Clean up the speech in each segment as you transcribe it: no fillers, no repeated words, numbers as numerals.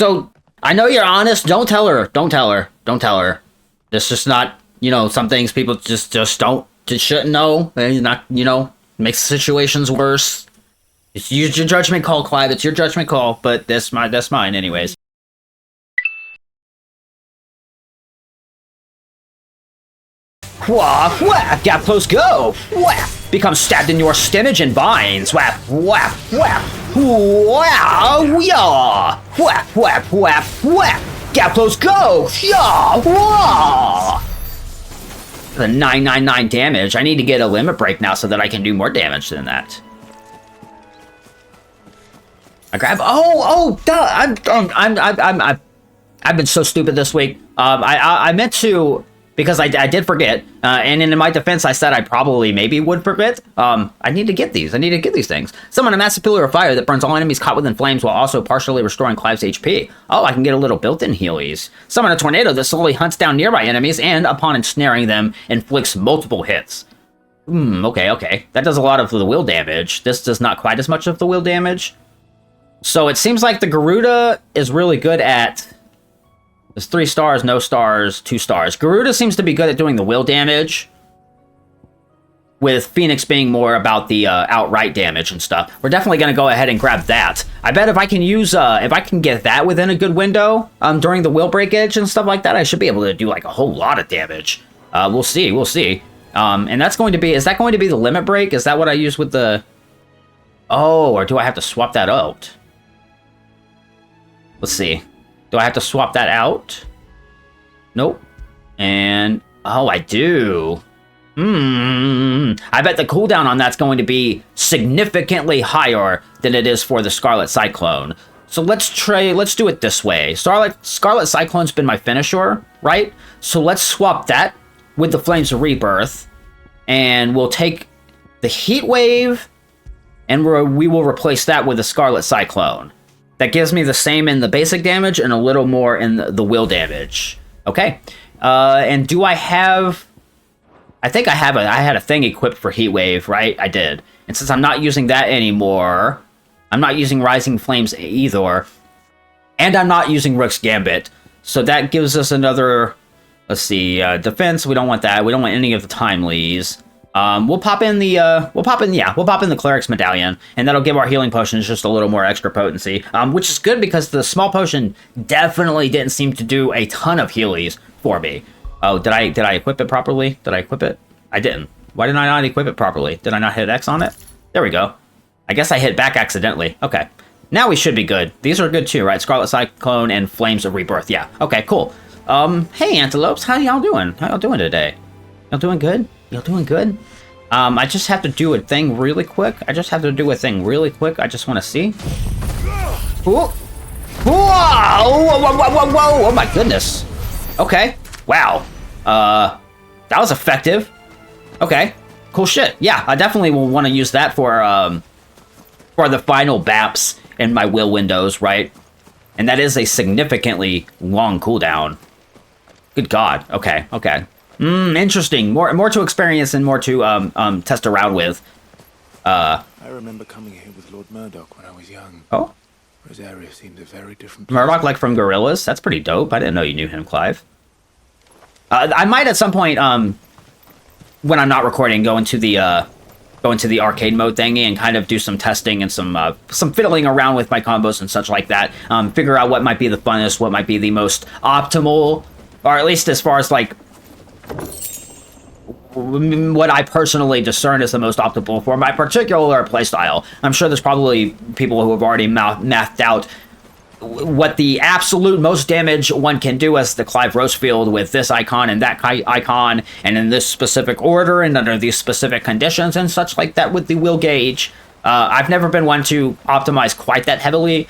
So, I know you're honest. Don't tell her. Don't tell her. Don't tell her. It's just not, you know, some things people just shouldn't know. And not, you know, makes situations worse. It's your judgment call, Clive. It's your judgment call, but that's mine anyways. Wah, wah, gap close go. Wah, become stabbed in your stemage and vines. Whap, whap, whap. Wow, yeah. Whap, whap, whap, whap. Gap close go. Yeah, wah. The 999 damage. I need to get a limit break now so that I can do more damage than that. I grab. Oh, duh. I've been so stupid this week. I meant to, because I did forget, and in my defense, I said I probably maybe would forget. I need to get these. I need to get these things. Summon a massive pillar of fire that burns all enemies caught within flames while also partially restoring Clive's HP. Oh, I can get a little built-in healies. Summon a tornado that slowly hunts down nearby enemies and, upon ensnaring them, inflicts multiple hits. Okay. That does a lot of the will damage. This does not quite as much of the will damage. So it seems like the Garuda is really good at... There's 3 stars, no stars, 2 stars. Garuda seems to be good at doing the will damage, with Phoenix being more about the outright damage and stuff. We're definitely going to go ahead and grab that. I bet if I can use, if I can get that within a good window during the will breakage and stuff like that, I should be able to do like a whole lot of damage. We'll see. And that's going to be, is that going to be the limit break? Is that what I use with the... Oh, or do I have to swap that out? Let's see. Do I have to swap that out? Nope. And... Oh, I do. I bet the cooldown on that's going to be significantly higher than it is for the Scarlet Cyclone. So let's do it this way. Scarlet Cyclone's been my finisher, right? So let's swap that with the Flames of Rebirth. And we'll take the Heat Wave, and we will replace that with the Scarlet Cyclone. That gives me the same in the basic damage and a little more in the will damage. Okay. And do I have... I think I had a thing equipped for Heat Wave, right? I did. And since I'm not using that anymore, I'm not using Rising Flames either, and I'm not using Rook's Gambit. So that gives us another... Let's see. Defense, we don't want that. We don't want any of the timelies. We'll pop in the Cleric's Medallion, and that'll give our healing potions just a little more extra potency, which is good because the small potion definitely didn't seem to do a ton of healies for me. Oh, did I equip it properly? Did I equip it? I didn't. Why did I not equip it properly? Did I not hit X on it? There we go. I guess I hit back accidentally. Okay. Now we should be good. These are good too, right? Scarlet Cyclone and Flames of Rebirth. Yeah. Okay, cool. Hey, Antelopes. How y'all doing? How y'all doing today? Y'all doing good? Y'all doing good? I just have to do a thing really quick. I just want to see. Ooh. Whoa! Whoa! Oh my goodness. Okay. Wow. That was effective. Okay. Cool shit. Yeah, I definitely will want to use that for the final BAPs in my will windows, right? And that is a significantly long cooldown. Good God. Okay. Interesting. More to experience and more to test around with. I remember coming here with Lord Murdoch when I was young. Oh? Rosaria seemed a very different place. Murdoch, like from Gorillas? That's pretty dope. I didn't know you knew him, Clive. I might at some point, when I'm not recording, go into the arcade mode thingy and kind of do some testing and some fiddling around with my combos and such like that. Figure out what might be the funnest, what might be the most optimal, or at least as far as like what I personally discern as the most optimal for my particular playstyle. I'm sure there's probably people who have already mathed out what the absolute most damage one can do as the Clive Rosefield with this icon and that icon, and in this specific order and under these specific conditions and such like that with the will gauge. I've never been one to optimize quite that heavily.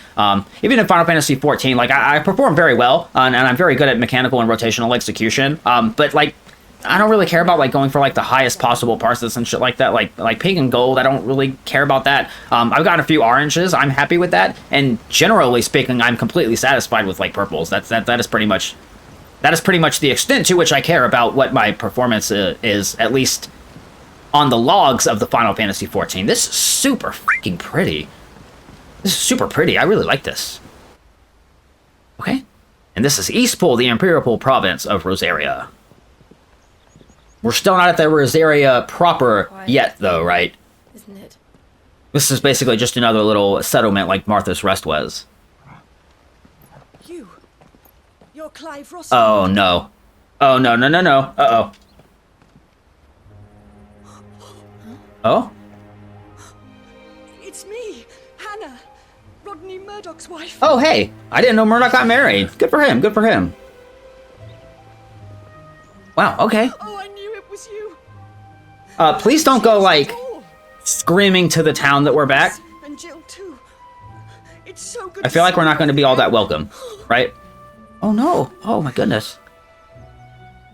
Even in Final Fantasy XIV, like I perform very well, and I'm very good at mechanical and rotational execution. But like, I don't really care about like going for like the highest possible parses and shit like that. Like pink and gold, I don't really care about that. I've got a few oranges, I'm happy with that, and generally speaking, I'm completely satisfied with like purples. That is pretty much the extent to which I care about what my performance is, at least on the logs of the Final Fantasy XIV. This is super freaking pretty. This is super pretty. I really like this. And this is Eastpool, the Imperial province of Rosaria. We're still not at the Rosaria proper yet, though, right? Isn't it? This is basically just another little settlement like Martha's Rest was. You're Clive Ross. Oh, no. Oh, no, no, no, no. Uh-oh. Oh? It's me, Hannah, Rodney Murdoch's wife. Oh, hey. I didn't know Murdoch got married. Good for him. Good for him. Wow, okay. Oh, I knew it was you. Please don't go, like, screaming to the town that we're back. And Jill, too. It's so good. I feel like we're not going to be all that welcome, right? Oh, no. Oh, my goodness.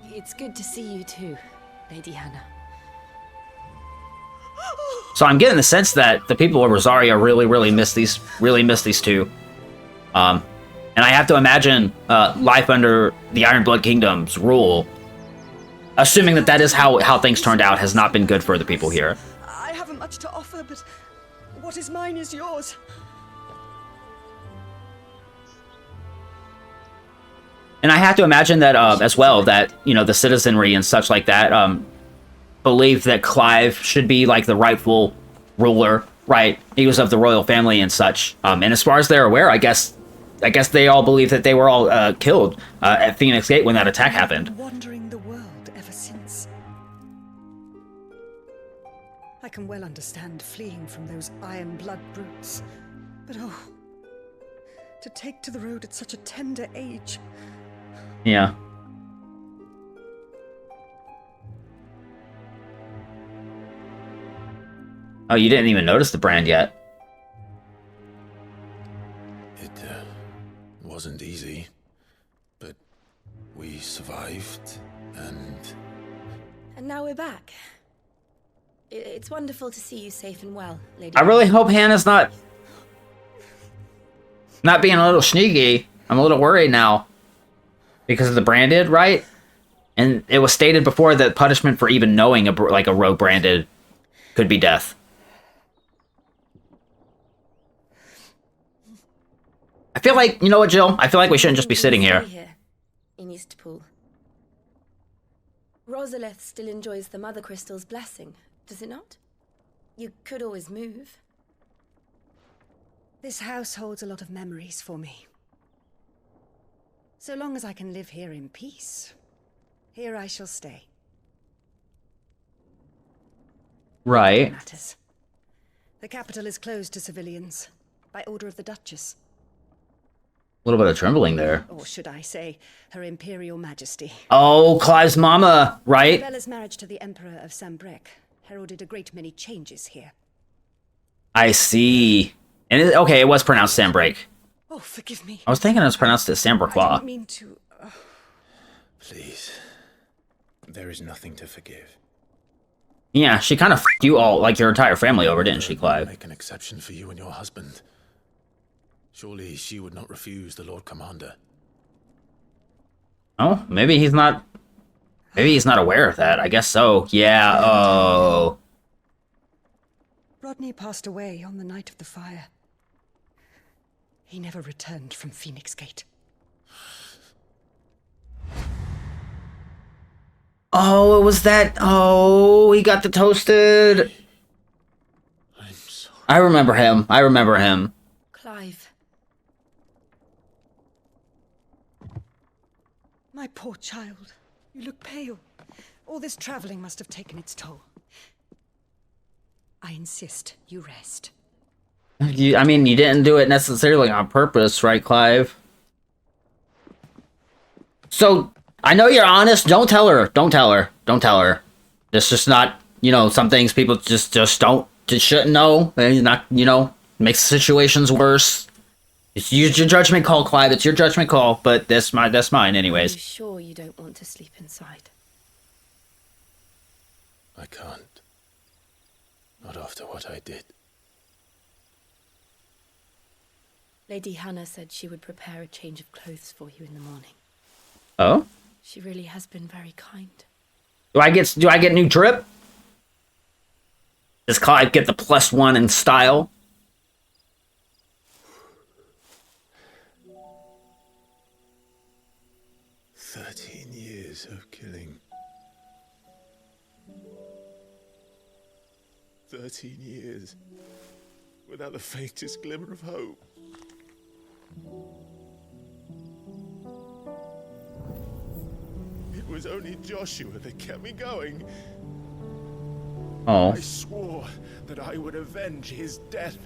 It's good to see you, too, Lady Hannah. So I'm getting the sense that the people of Rosaria really miss these two. And I have to imagine life under the Ironblood Kingdom's rule, assuming that is how things turned out, has not been good for the people here. I haven't much to offer, but what is mine is yours. And I have to imagine that as well, that, you know, the citizenry and such like that believe that Clive should be like the rightful ruler, right? He was of the royal family and such. And as far as they're aware, I guess they all believe that they were all killed at Phoenix Gate when that attack happened. Wandering the world ever since. I can well understand fleeing from those iron blood brutes, but oh, to take to the road at such a tender age. Yeah. Oh, you didn't even notice the brand yet. It wasn't easy, but we survived, and now we're back. It's wonderful to see you safe and well, Lady. I really hope Hannah's not being a little sneaky. I'm a little worried now. Because of the branded, right? And it was stated before that punishment for even knowing a rogue branded could be death. I feel like, you know what, Jill? I feel like we shouldn't just be sitting here. In Eastpool. Rosalith still enjoys the Mother Crystal's blessing, does it not? You could always move. This house holds a lot of memories for me. So long as I can live here in peace, here I shall stay. Right. Matters. The capital is closed to civilians by order of the Duchess. A little bit of trembling there. Or should I say, Her Imperial Majesty. Oh, Clive's mama, right? Bella's marriage to the Emperor of Sambrec heralded a great many changes here. I see. And okay, it was pronounced Sambrec. Oh, forgive me. I was thinking it was pronounced as I Samberclaw. didn't mean to... please, there is nothing to forgive. Yeah, she kind of f***ed you all, like your entire family over, didn't she, Clive? Make an exception for you and your husband. Surely she would not refuse the Lord Commander. Oh, maybe he's not aware of that. I guess so. Yeah, oh. Rodney passed away on the night of the fire. He never returned from Phoenix Gate. Oh, it was that. Oh, he got the toasted. I'm sorry. I remember him. Clive. My poor child. You look pale. All this traveling must have taken its toll. I insist you rest. I mean, you didn't do it necessarily on purpose, right, Clive? So, I know you're honest. Don't tell her. It's just not, you know, some things people just shouldn't know. And not, you know, makes situations worse. It's your judgment call, Clive. It's your judgment call, but that's mine anyways. Are you sure you don't want to sleep inside? I can't. Not after what I did. Lady Hannah said she would prepare a change of clothes for you in the morning. Oh? She really has been very kind. Do I get new drip? Does Clive get the +1 in style? 13 years of killing. 13 years without the faintest glimmer of hope. It was only Joshua that kept me going. Oh. I swore that I would avenge his death.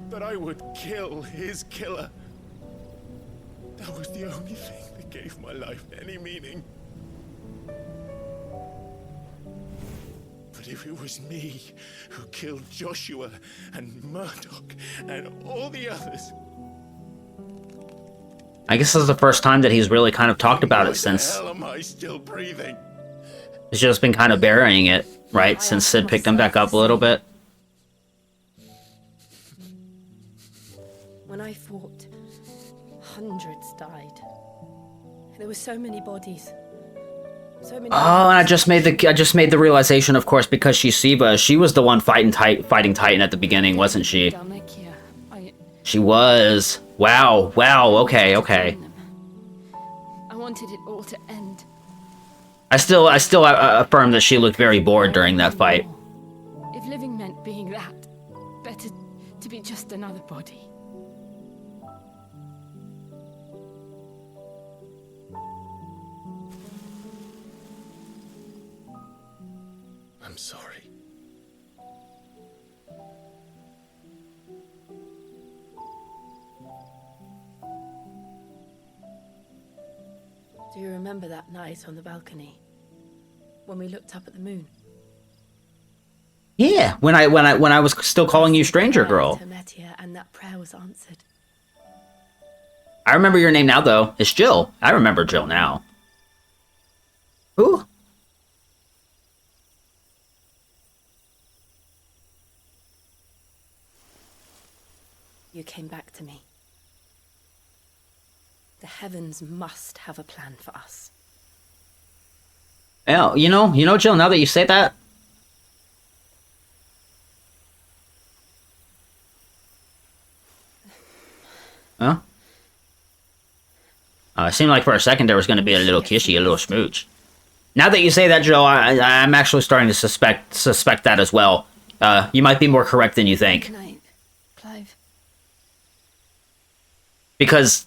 That I would kill his killer. That was the only thing that gave my life any meaning. But if it was me who killed Joshua and Murdoch and all the others... I guess this is the first time that he's really kind of talked about it since... Why the hell am I still breathing? He's just been kind of burying it, right? Since Sid picked him back up a little bit. When I fought, hundreds died. There were so many bodies. So many. Oh, and I just made the realization, of course, because she's Siva. She was the one fighting Titan at the beginning, wasn't she? She was. Wow. Okay. I wanted it all to end. I still affirm that she looked very bored during that fight. If living meant being that, better to be just another body. I'm sorry. Do you remember that night on the balcony? When we looked up at the moon? Yeah, when I was still calling you stranger girl. And that prayer was answered. I remember your name now, though. It's Jill. I remember Jill now. Who? You came back to me. The heavens must have a plan for us. Yeah, you know, Jill, now that you say that... Huh? It seemed like for a second there was going to be a little kissy, a little smooch. Now that you say that, Jill, I'm actually starting to suspect that as well. You might be more correct than you think. Good night, Clive. Because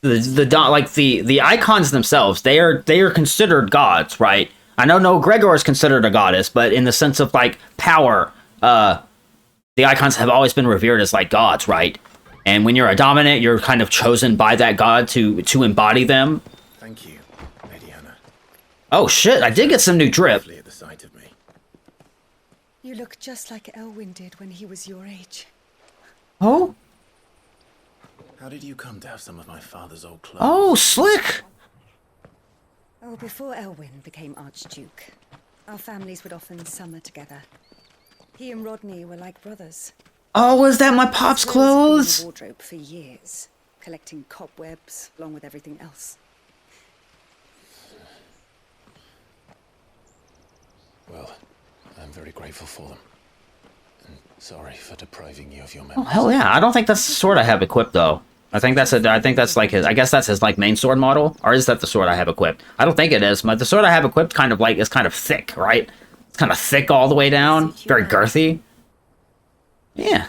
the icons themselves, they are considered gods, right? I know Gregor is considered a goddess, but in the sense of like power, the icons have always been revered as like gods, right? And when you're a dominant, you're kind of chosen by that god to embody them. Thank you, Lady Hannah. Oh shit, I did get some new drip. At the sight of me. You look just like Elwyn did when he was your age. Oh? How did you come to have some of my father's old clothes? Oh, slick! Oh, before Elwyn became Archduke, our families would often summer together. He and Rodney were like brothers. Oh, was that my pop's clothes? In the wardrobe for years, collecting cobwebs along with everything else. Well, I'm very grateful for them. And sorry for depriving you of your Oh memories. hell yeah! I don't think that's the sword I have equipped though. I think that's like his. I guess that's his like main sword model, or is that the sword I have equipped? I don't think it is. But the sword I have equipped kind of like is kind of thick, right? It's kind of thick all the way down, very girthy. Yeah,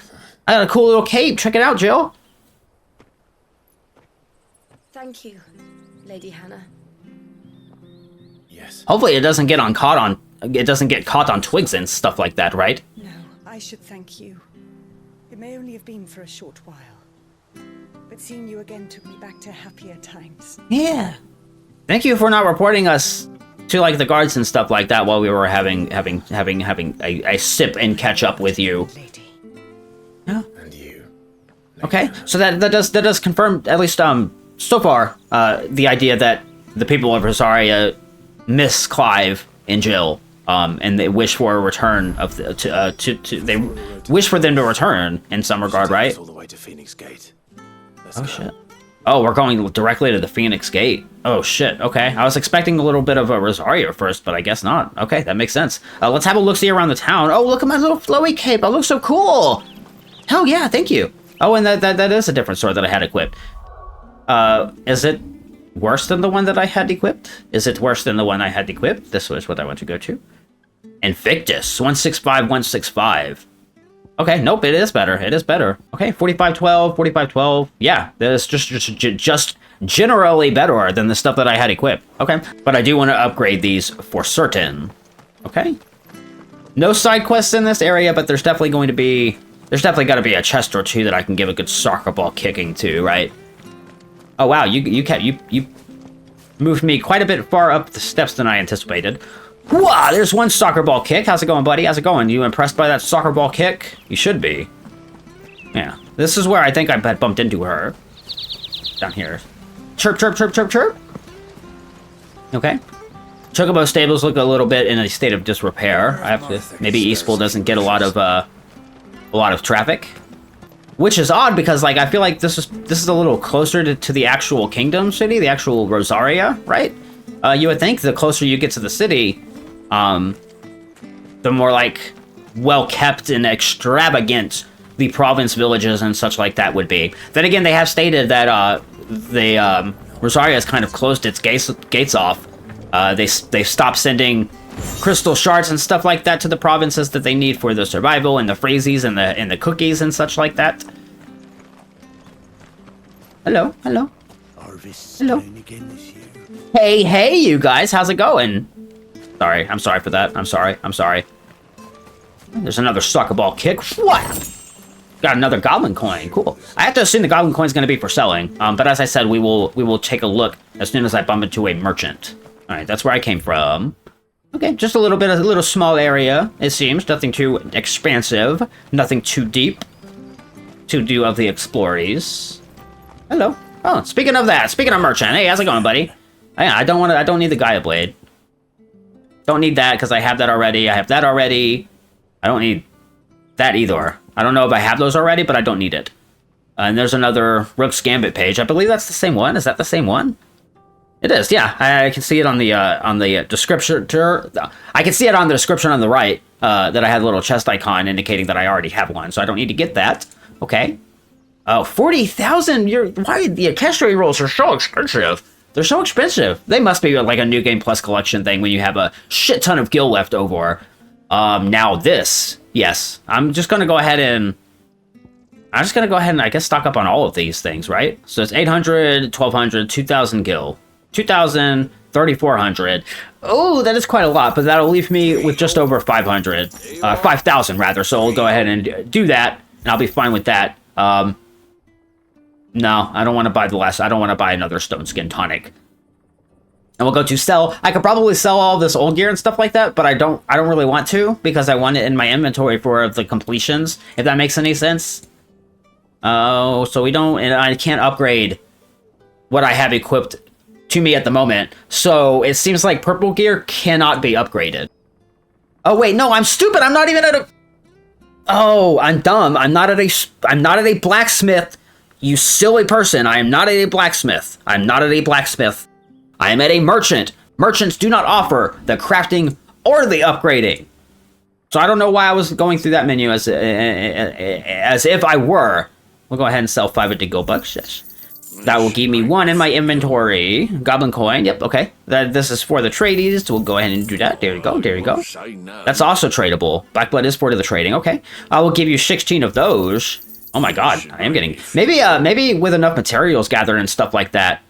I got a cool little cape. Check it out, Jill. Thank you, Lady Hannah. Yes. Hopefully, it doesn't get caught on twigs and stuff like that, right? No, I should thank you. It may only have been for a short while, but seeing you again took me back to happier times. Yeah. Thank you for not reporting us to like the guards and stuff like that while we were having a sip and catch up with you. Lady. Yeah. And you. Okay, so that does confirm, at least so far, the idea that the people of Rosaria miss Clive and Jill, and they wish for a return of they wish for them to return in some regard, right? All the way to Phoenix Gate. Oh shit! Oh, we're going directly to the Phoenix Gate. Oh shit! Okay, I was expecting a little bit of a Rosaria first, but I guess not. Okay, that makes sense. Let's have a look-see around the town. Oh, look at my little flowy cape! I look so cool. Hell yeah! Thank you. Oh, and that is a different sword that I had equipped. Is it? worse than the one that I had equipped? Is it worse than the one I had equipped? This was what I want to go to. Invictus, 165, 165. Okay, nope, it is better. It is better. Okay, 4512, 4512. Yeah, that's just generally better than the stuff that I had equipped. Okay, but I do want to upgrade these for certain. Okay. No side quests in this area, but there's definitely got to be a chest or two that I can give a good soccer ball kicking to, right? Oh wow, you moved me quite a bit far up the steps than I anticipated. Wow, there's one soccer ball kick. How's it going, buddy? How's it going? You impressed by that soccer ball kick? You should be. Yeah, this is where I think I bumped into her. Down here. Chirp, chirp, chirp, chirp, chirp. Okay. Chocobo stables look a little bit in a state of disrepair. I have to, maybe Eastpool doesn't get a lot of traffic, which is odd because like I feel like this is a little closer to the actual Kingdom City, the actual Rosaria, right? You would think the closer you get to the city, the more like well kept and extravagant the province villages and such like that would be. Then again, they have stated that Rosaria has kind of closed its gates off. They stopped sending crystal shards and stuff like that to the provinces that they need for the survival and the freezies and the cookies and such like that. Hello, hello. Hello. Hey, you guys, how's it going? Sorry, I'm sorry for that. I'm sorry. There's another soccer ball kick. What? Got another goblin coin. Cool. I have to assume the goblin coin is going to be for selling. But as I said, we will take a look as soon as I bump into a merchant. All right, that's where I came from. Okay, just a little small area, it seems. Nothing too expansive. Nothing too deep to do of the explorers. Hello. Oh, speaking of merchant. Hey, how's it going, buddy? I don't need the Gaia Blade. Don't need that because I have that already. I have that already. I don't need that either. I don't know if I have those already, but I don't need it. And there's another Rook's Gambit page. I believe that's the same one. Is that the same one? It is, yeah. I can see it on the description. I can see it on the description on the right that I had a little chest icon indicating that I already have one, so I don't need to get that. Okay. Oh, 40,000. Why the Equestrian rolls are so expensive? They're so expensive. They must be like a New Game Plus collection thing when you have a shit ton of gil left over. Now this, yes. I'm just gonna go ahead and I guess stock up on all of these things, right? So it's 800, 1200, 2000 gil. 2,000, 3,400. Oh, that is quite a lot, but that'll leave me with just over 500. 5,000 rather, so we'll go ahead and do that, and I'll be fine with that. No, I don't want to buy I don't want to buy another Stone Skin Tonic. And we'll go to sell. I could probably sell all this old gear and stuff like that, but I don't really want to, because I want it in my inventory for the completions, if that makes any sense. Oh, so and I can't upgrade what I have equipped to me at the moment, so it seems like purple gear cannot be upgraded. Oh wait, no, I'm stupid. I'm not even at a. Oh, I'm dumb. I'm not at a blacksmith. You silly person. I am not at a blacksmith. I'm not at a blacksmith. I am at a merchant. Merchants do not offer the crafting or the upgrading. So I don't know why I was going through that menu as if I were. We'll go ahead and sell 5 gold bucks. Yes. That will give me 1 in my inventory. Goblin coin. Yep, okay. This is for the tradies, so we'll go ahead and do that. There we go, there we go. That's also tradable. Blackblood is for the trading. Okay. I will give you 16 of those. Oh my god, I am getting... Maybe with enough materials gathered and stuff like that,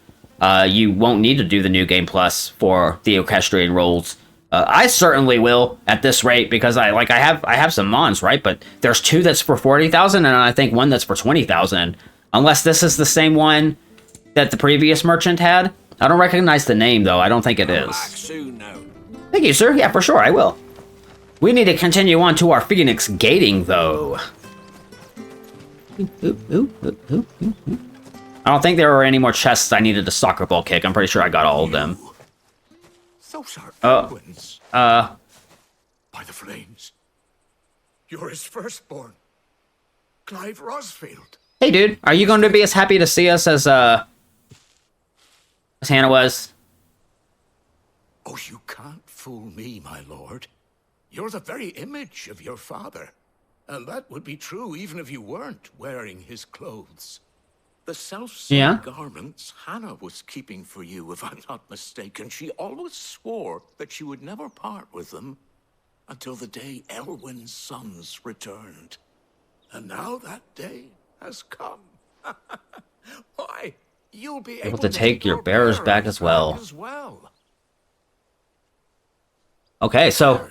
you won't need to do the New Game Plus for the Equestrian rolls. I certainly will at this rate, because I have some mons, right? But there's 2 that's for 40,000, and I think 1 that's for 20,000. Unless this is the same one that the previous merchant had. I don't recognize the name, though. I don't think it is. Thank you, sir. Yeah, for sure, I will. We need to continue on to our Phoenix gating, though. I don't think there were any more chests I needed to soccer ball kick. I'm pretty sure I got all of them. Those are penguins. By the flames. You're his firstborn. Clive Rosfield. Hey, dude, are you going to be as happy to see us as Hannah was? Oh, you can't fool me, my lord. You're the very image of your father. And that would be true even if you weren't wearing his clothes. The self-same Yeah? garments Hannah was keeping for you, if I'm not mistaken. She always swore that she would never part with them until the day Elwyn's sons returned. And now that day has come. Why, you'll be able to take your bearers back as well. Okay, so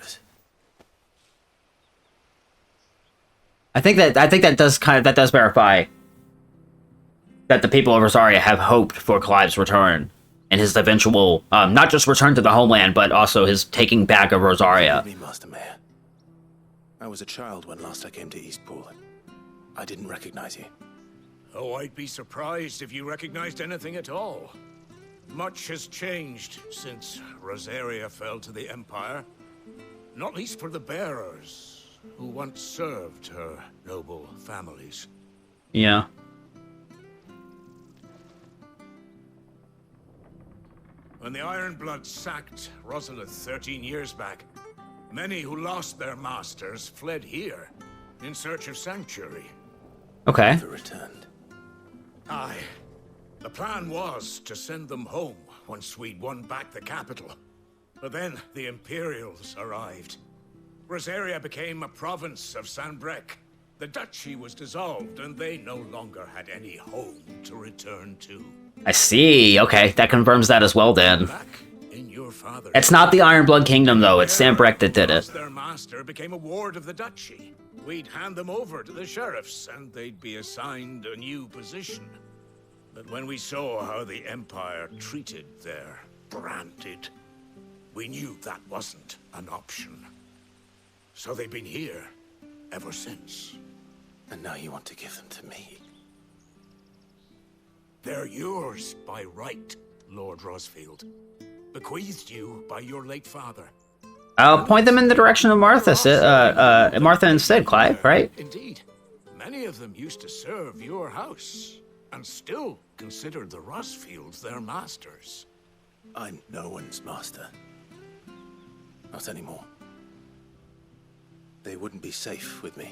I think that does verify that the people of Rosaria have hoped for Clive's return and his eventual, not just return to the homeland, but also his taking back of Rosaria. Forgive me, Master Mayor. I was a child when last I came to Eastpool. I didn't recognize you. Oh, I'd be surprised if you recognized anything at all. Much has changed since Rosaria fell to the Empire. Not least for the bearers, who once served her noble families. Yeah. When the Ironbloods sacked Rosalith 13 years back, many who lost their masters fled here in search of sanctuary. Okay. Never returned. Aye. The plan was to send them home once we'd won back the capital. But then the Imperials arrived. Rosaria became a province of Sanbreque. The duchy was dissolved, and they no longer had any home to return to. I see. Okay, that confirms that as well then. Back in your father's... It's not the Ironblood Kingdom though, it's Sanbreque that did it. Their master became a ward of the duchy. We'd hand them over to the sheriffs, and they'd be assigned a new position. But when we saw how the Empire treated their branded, we knew that wasn't an option. So they've been here ever since. And now you want to give them to me? They're yours by right, Lord Rosfield. Bequeathed you by your late father. I'll point them in the direction of Martha, Martha instead, Clive, right? Indeed. Many of them used to serve your house, and still considered the Rosfields their masters. I'm no one's master. Not anymore. They wouldn't be safe with me.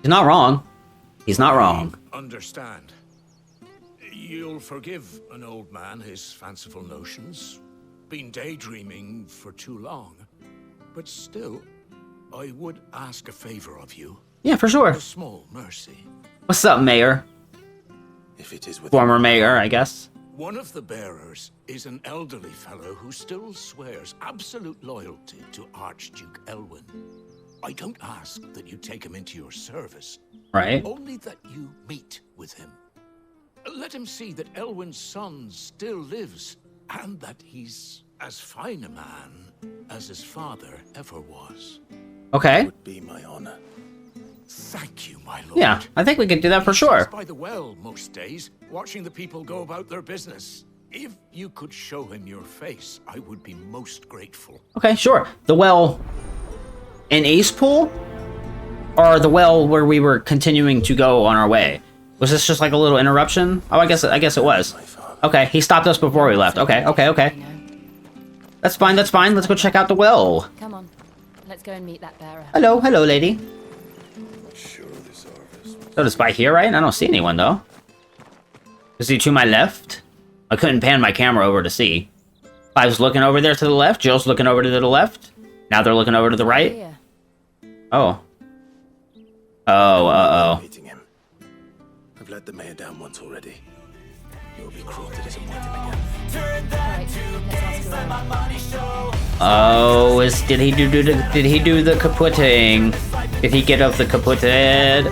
He's not wrong. He's not wrong. Understand. You'll forgive an old man his fanciful notions. Been daydreaming for too long. But still, I would ask a favor of you. Yeah, for sure. A small mercy. What's up, Mayor? If it is with Former Mayor, I guess. One of the bearers is an elderly fellow who still swears absolute loyalty to Archduke Elwyn. I don't ask that you take him into your service. Right. Only that you meet with him. Let him see that Elwyn's son still lives, and that he's as fine a man as his father ever was. Okay. would be my honor. Thank you, my lord. Yeah, I think we could do that for sure. He's by the well most days, watching the people go about their business. If you could show him your face, I would be most grateful. Okay, sure. The well in Eastpool? Or the well where we were continuing to go on our way? Was this just like a little interruption? Oh, I guess it was. Okay, he stopped us before we left. Okay. That's fine, Let's go check out the well. Come on, let's go and meet that bearer. Hello, lady. Sure, this harvest. So it's by here, right? I don't see anyone, though. Is he to my left? I couldn't pan my camera over to see. I was looking over there to the left. Jill's looking over to the left. Now they're looking over to the right. Here. Oh. Oh, Meeting him. I've let the mayor down once already. It will be cruel to disappoint him again. Right, let's ask around. Oh, did he do the kaputting? Did he get up the kaputted?